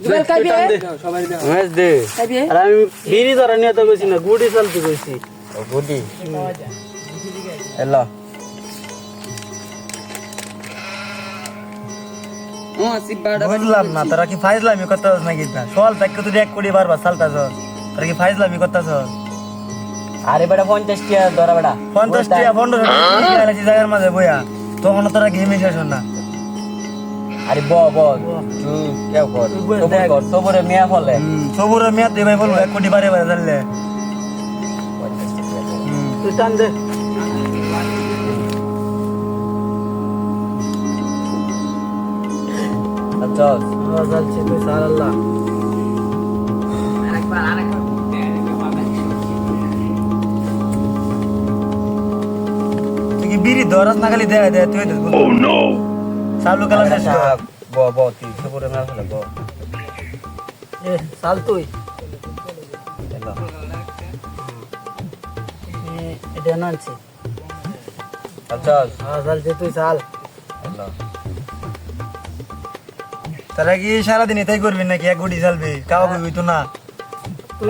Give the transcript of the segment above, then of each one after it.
জুবেল খাইবে সবাই দে মেজ দে খাইবে আর আমি বিড়ি ধরা নিয়ে তো কইছি না গুডি চলতে কইছি ও গুডি হ্যালো ও সিবাড়া বুঝলাম না তোরা কি ফাইজলামি করতেছ নাকি না সওয়াল প্যাক তুই 1 কোটি বারবার চালতাছ তোরা কি ফাইজলামি করতেছ আরে বেটা 50 টাকা ধরা বেটা 50 টাকা 15 টাকা লাগি জায়গার মাঝে বইয়া তখন তোরা গেমে শেষ না আরে ব তুই কেউ কর সবরে মিয়া ফলে সবুর মেয়াদ দে ভাই বলবো 1 কোটি বারে বারে জানলে তুই টান দে আচ্ছা যাচ্ছে তুই সার আল্লাহ তুই কি বিড়ি ধরাস না খালি দেয় দেয় তুই ও নো চালু কালা শেষ ব তুই সবরে মিয়া ফলে ব এ চাল তুই হ্যালো এটা নানছি আচ্ছা চালছে তুই চাল হ্যালো তারা কি সারাদিন এটাই করবি নাকি 1 কোটি চালবি কাও কইবি তো না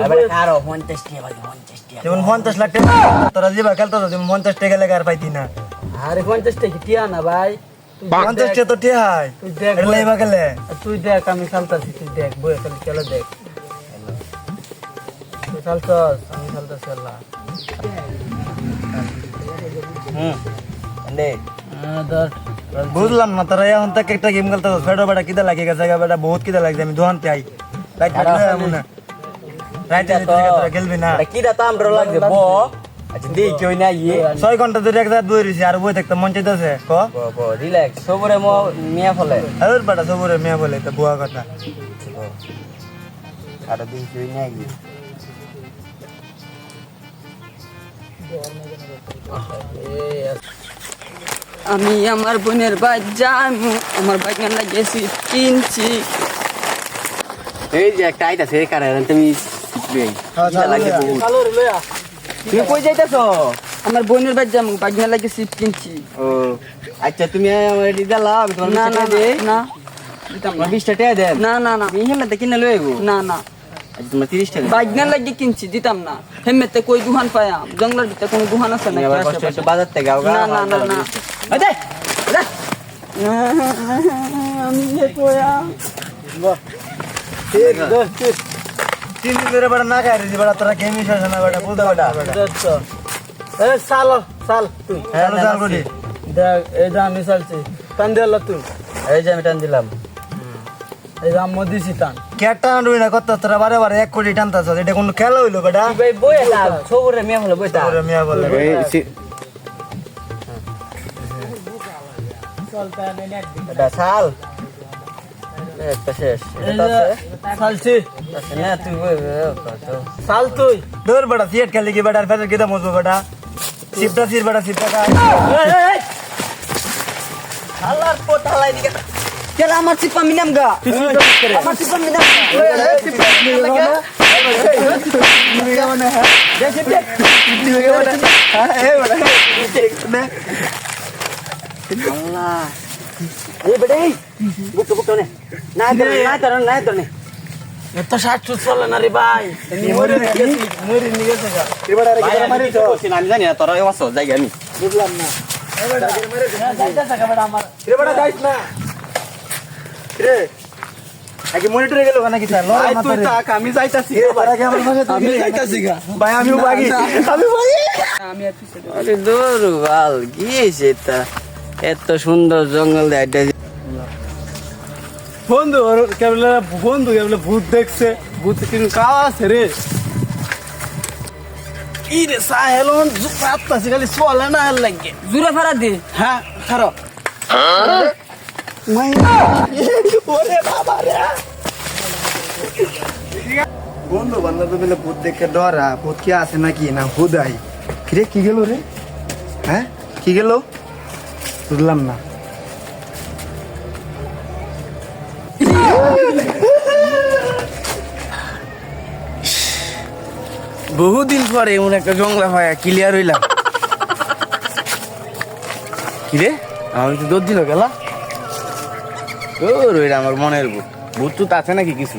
আরে কারো 50 টাকা বাকি 50 টাকা যেমন 50 লাখ টাকা তোরা যেবা খেলতো যেমন 50 টাকা লাগে আর পাইতি না আরে 50 টাকা টিয়া না ভাই 50 টাকা তো টিহাই তুই দেখ এটা লাইবা গেলে তুই দেখ আমি চালতাছি তুই দেখ বই খালি খেলা দেখ তুই চালতাস আমি চালতাছি আল্লাহ দে বুঝলাম না তোরা এখন তক একটা গেম খেলতো ফেডো বেটা কিদা লাগে গেছে বেটা বহুত কিদা লাগছে আমি দোহানতে আই রাইট না রাইট তোরা খেলবি না এটা কি দাতা আমরা লাগবে ব আচ্ছা দেই কই না ইয়ে 6 ঘন্টা ধরে একদা বই রইছি আর বই থাকতে মন চাইতাছে ক ব রিল্যাক্স সবরে মিয়া ফলে আর বেটা সবরে মেয়ে বলে তো বুয়া কথা আর দিন কই না ইয়ে আমি আমার বোনের বাচ্চা আমার বাগান লাগিয়েছি কিনছি এই যে একটা আইতা সে কারে তুমি শিখবে লাগে বহুত চালু রে লয়া তুমি কই যাইতাছো আমার বোনের বাচ্চা আমি বাগান লাগিয়েছি কিনছি ও আচ্ছা তুমি আমার দিদা লাও আমি তোমার না না দে না দিতাম না। 20 টাকা দেন না না না আমি হেলে কিনে লই আইবো না না আচ্ছা তোমার 30 টাকা বাগান লাগিয়ে কিনছি দিতাম না হেমেতে কই দুহান পায়াম জঙ্গলের ভিতরে কোনো দুহান আছে তুমি না আবার কষ্ট একটু বাজার থেকে গাও না না না না আরে আমি যে কোয়া ঠিক দে ঠিক 3 দিন ধরে বেটা না খাই রে বেটা তোরা গেমই শেষ না বেটা বুঝতে বেটা দেখছো এ সাল তুই চালু চাল করি দেখ এই যে আমি চালছি টান দিল তুই এই যে আমি টান দিলাম এই যে আমি দিছি টান কেটা আনবি না কত তোরা বারে বারে 1 কোটি টানতাছ এটা কোন খেলা হইলো বেটা ভাই বই না ছবরে মিয়া হলো বইতা তোরা মিয়া বলে এটা সাল একটা শেষ এটা আছে চালছি না তুই বই চাল তুই দৌড় বেটা সিট খেলি কি বেটা ফের কিদা মজবো বেটা সিপটা সির বেটা সিপটা কা আল্লাহর পোতা লাই দিকে কেন আমার চিপা মিনাম গা আমার চিপা মিনাম আল্লাহ এই বেটা এই বুকটো বুকটো নে না তো নে এত শার্ট চুট চলে না রে ভাই মরে নিয়ে গেছে গা এবারে আরে কি মারি তো আমি জানি না তোরা আছো জায়গা আমি বুঝলাম না এবারে যাইতাছে গা বেটা আমার রে বেটা যাইস না রে আগে মনিটরে গেল নাকি স্যার লড়াই না তুই তাক আমি যাইতাছি আগে আমার ভাষা আমি যাইতাছি গা ভাই আমিও বাগি আমি আর পিছে আরে দূর বাল গিয়েছে তা এত সুন্দর জঙ্গল দেয় বন্ধু কেবল ভূত দেখছে ভূত কিন্তু কাও আছে রে ই রে সাহেলন জুপাতাছে খালি চলে না আর লাগে জুরে ফেরা দে হ্যাঁ খারো ওরে বাবা রে বন্ধু বান্ধব মিলে ভূত দেখে ডরা ভূত কি আছে নাকি না হুদাই কিরে কি গেল রে হ্যাঁ কি গেল বুঝলাম না বহুদিন পরে এমন একটা জঙ্গলা ভাইয়া ক্লিয়ার হইলাম কিরে আমি তো 10 দিন গেলা ওইটা আমার মনের ভূত ভূত টুত আছে নাকি কিছু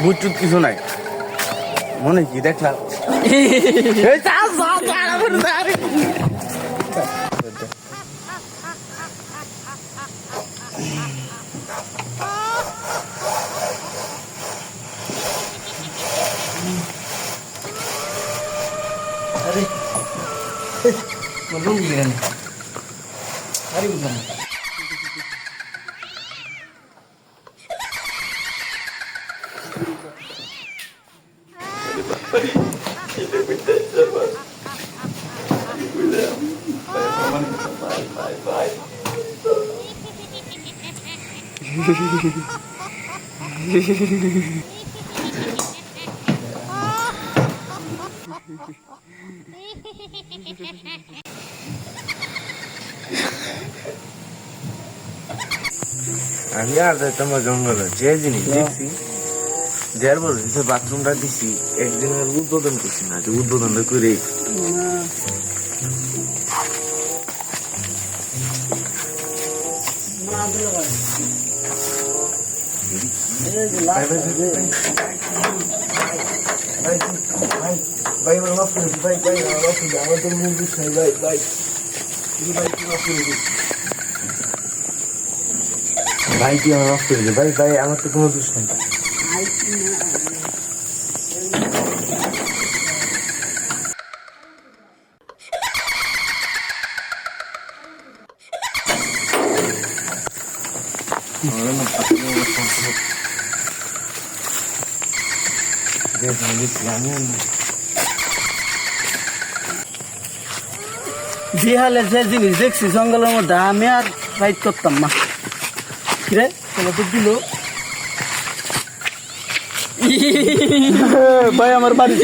ভূত টুত কিছু নাই মনে কি দেখলাম এই যা, যা, যা, আমার দাঁড়ি। আমি আর যাইতাম জঙ্গলে যে জিনিস দেখছি দেড় বছর বাথরুমটা দিছি একদিনের উদ্বোধন করছি না যে উদ্বোধনটা করে ভাই আমার মাফ করে ভাই ভাই আমার মাফ করে আমার তো মুখ দিচ্ছি ভাই ভাই ভাই কি মাফ করে ভাই কি আমার মাফ করে দে ভাই ভাই আমার তো কোনো দোষ নেই বিহালে যে জিনিস দেখছি জঙ্গলের মধ্যে আমি আর রাইড করতাম না কিরে চলো তো দিল ভাই আমার বাড়ি